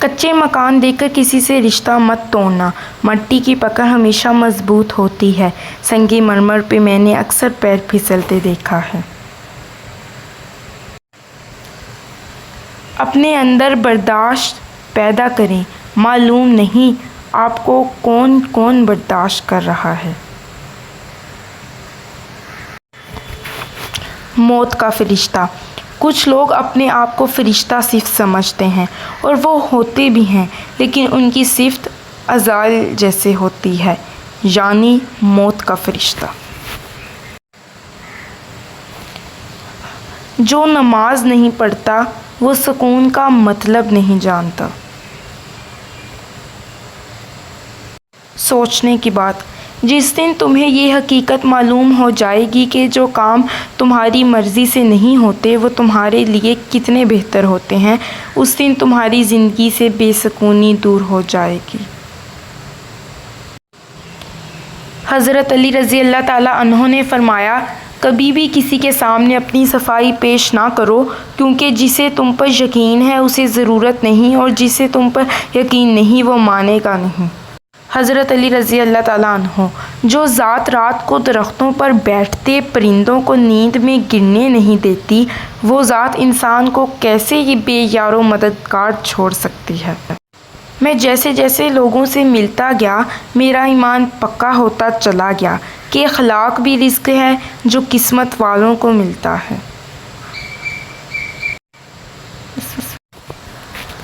کچے مکان دیکھ کر کسی سے رشتہ مت توڑنا، مٹی کی پکڑ ہمیشہ مضبوط ہوتی ہے۔ سنگ مرمر پہ میں نے اکثر پیر پھسلتے دیکھا ہے۔ اپنے اندر برداشت پیدا کریں، معلوم نہیں آپ کو کون کون برداشت کر رہا ہے۔ موت کا فرشتہ۔ کچھ لوگ اپنے آپ کو فرشتہ صفت سمجھتے ہیں اور وہ ہوتے بھی ہیں، لیکن ان کی صفت عزرائیل جیسے ہوتی ہے، یعنی موت کا فرشتہ۔ جو نماز نہیں پڑھتا وہ سکون کا مطلب نہیں جانتا۔ سوچنے کی بات۔ جس دن تمہیں یہ حقیقت معلوم ہو جائے گی کہ جو کام تمہاری مرضی سے نہیں ہوتے وہ تمہارے لیے کتنے بہتر ہوتے ہیں، اس دن تمہاری زندگی سے بے سکونی دور ہو جائے گی۔ حضرت علی رضی اللہ تعالیٰ عنہ نے فرمایا، کبھی بھی کسی کے سامنے اپنی صفائی پیش نہ کرو، کیونکہ جسے تم پر یقین ہے اسے ضرورت نہیں، اور جسے تم پر یقین نہیں وہ مانے گا نہیں۔ حضرت علی رضی اللہ تعالیٰ عنہ۔ جو ذات رات کو درختوں پر بیٹھتے پرندوں کو نیند میں گرنے نہیں دیتی، وہ ذات انسان کو کیسے یہ بے یار و مددگار چھوڑ سکتی ہے؟ میں جیسے جیسے لوگوں سے ملتا گیا میرا ایمان پکا ہوتا چلا گیا کہ اخلاق بھی رزق ہے جو قسمت والوں کو ملتا ہے۔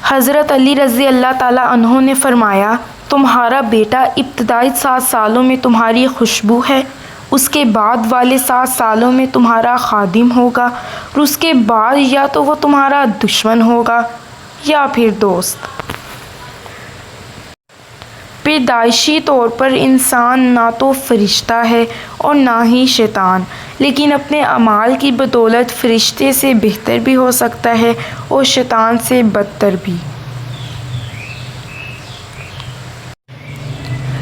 حضرت علی رضی اللہ تعالیٰ عنہ نے فرمایا، تمہارا بیٹا ابتدائی 7 سالوں میں تمہاری خوشبو ہے، اس کے بعد والے 7 سالوں میں تمہارا خادم ہوگا، اور اس کے بعد یا تو وہ تمہارا دشمن ہوگا یا پھر دوست۔ پیدائشی طور پر انسان نہ تو فرشتہ ہے اور نہ ہی شیطان، لیکن اپنے اعمال کی بدولت فرشتے سے بہتر بھی ہو سکتا ہے اور شیطان سے بدتر بھی۔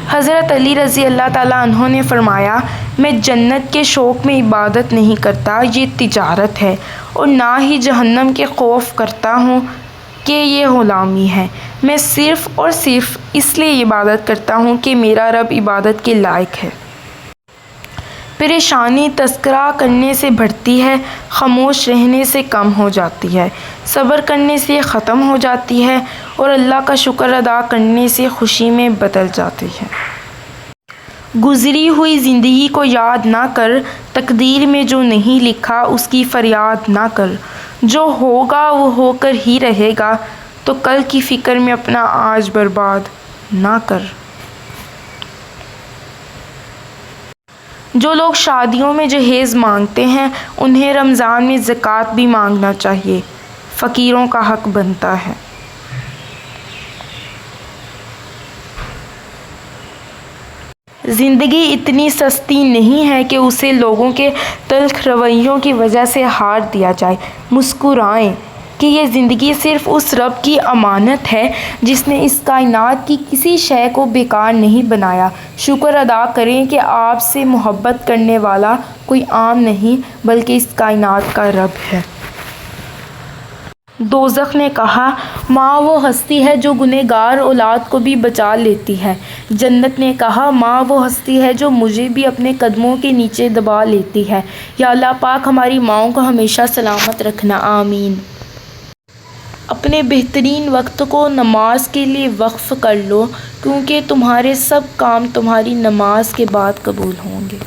حضرت علی رضی اللہ تعالیٰ عنہ نے فرمایا، میں جنت کے شوق میں عبادت نہیں کرتا، یہ تجارت ہے، اور نہ ہی جہنم کے خوف کرتا ہوں کہ یہ غلامی ہے۔ میں صرف اور صرف اس لیے عبادت کرتا ہوں کہ میرا رب عبادت کے لائق ہے۔ پریشانی تذکرہ کرنے سے بڑھتی ہے، خاموش رہنے سے کم ہو جاتی ہے، صبر کرنے سے ختم ہو جاتی ہے، اور اللہ کا شکر ادا کرنے سے خوشی میں بدل جاتی ہے۔ گزری ہوئی زندگی کو یاد نہ کر، تقدیر میں جو نہیں لکھا اس کی فریاد نہ کر، جو ہوگا وہ ہو کر ہی رہے گا، تو کل کی فکر میں اپنا آج برباد نہ کر۔ جو لوگ شادیوں میں جہیز مانگتے ہیں انہیں رمضان میں زکوٰۃ بھی مانگنا چاہیے، فقیروں کا حق بنتا ہے۔ زندگی اتنی سستی نہیں ہے کہ اسے لوگوں کے تلخ رویوں کی وجہ سے ہار دیا جائے۔ مسکرائیں کہ یہ زندگی صرف اس رب کی امانت ہے جس نے اس کائنات کی کسی شے کو بیکار نہیں بنایا۔ شکر ادا کریں کہ آپ سے محبت کرنے والا کوئی عام نہیں بلکہ اس کائنات کا رب ہے۔ دوزخ نے کہا، ماں وہ ہستی ہے جو گنہگار اولاد کو بھی بچا لیتی ہے۔ جنت نے کہا، ماں وہ ہستی ہے جو مجھے بھی اپنے قدموں کے نیچے دبا لیتی ہے۔ یا اللہ پاک ہماری ماؤں کو ہمیشہ سلامت رکھنا، آمین۔ اپنے بہترین وقت کو نماز کے لیے وقف کر لو، کیونکہ تمہارے سب کام تمہاری نماز کے بعد قبول ہوں گے۔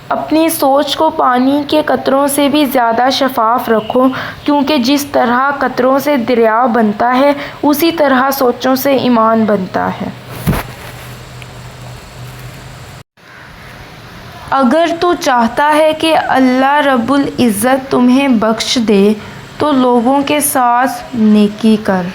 اپنی سوچ کو پانی کے قطروں سے بھی زیادہ شفاف رکھو، کیونکہ جس طرح قطروں سے دریا بنتا ہے اسی طرح سوچوں سے ایمان بنتا ہے۔ اگر تو چاہتا ہے کہ اللہ رب العزت تمہیں بخش دے تو لوگوں کے ساتھ نیکی کر۔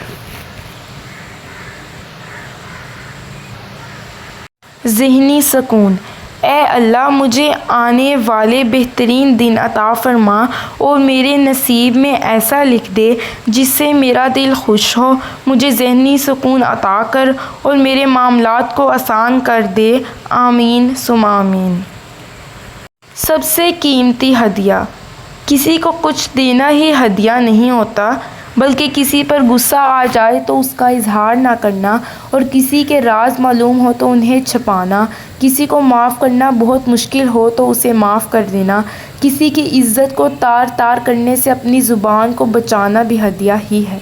ذہنی سکون۔ اے اللہ مجھے آنے والے بہترین دن عطا فرما اور میرے نصیب میں ایسا لکھ دے جس سے میرا دل خوش ہو، مجھے ذہنی سکون عطا کر اور میرے معاملات کو آسان کر دے، آمین ثم آمین۔ سب سے قیمتی ہدیہ۔ کسی کو کچھ دینا ہی ہدیہ نہیں ہوتا، بلکہ کسی پر غصہ آ جائے تو اس کا اظہار نہ کرنا، اور کسی کے راز معلوم ہو تو انہیں چھپانا، کسی کو معاف کرنا بہت مشکل ہو تو اسے معاف کر دینا، کسی کی عزت کو تار تار کرنے سے اپنی زبان کو بچانا بھی ہدیہ ہی ہے۔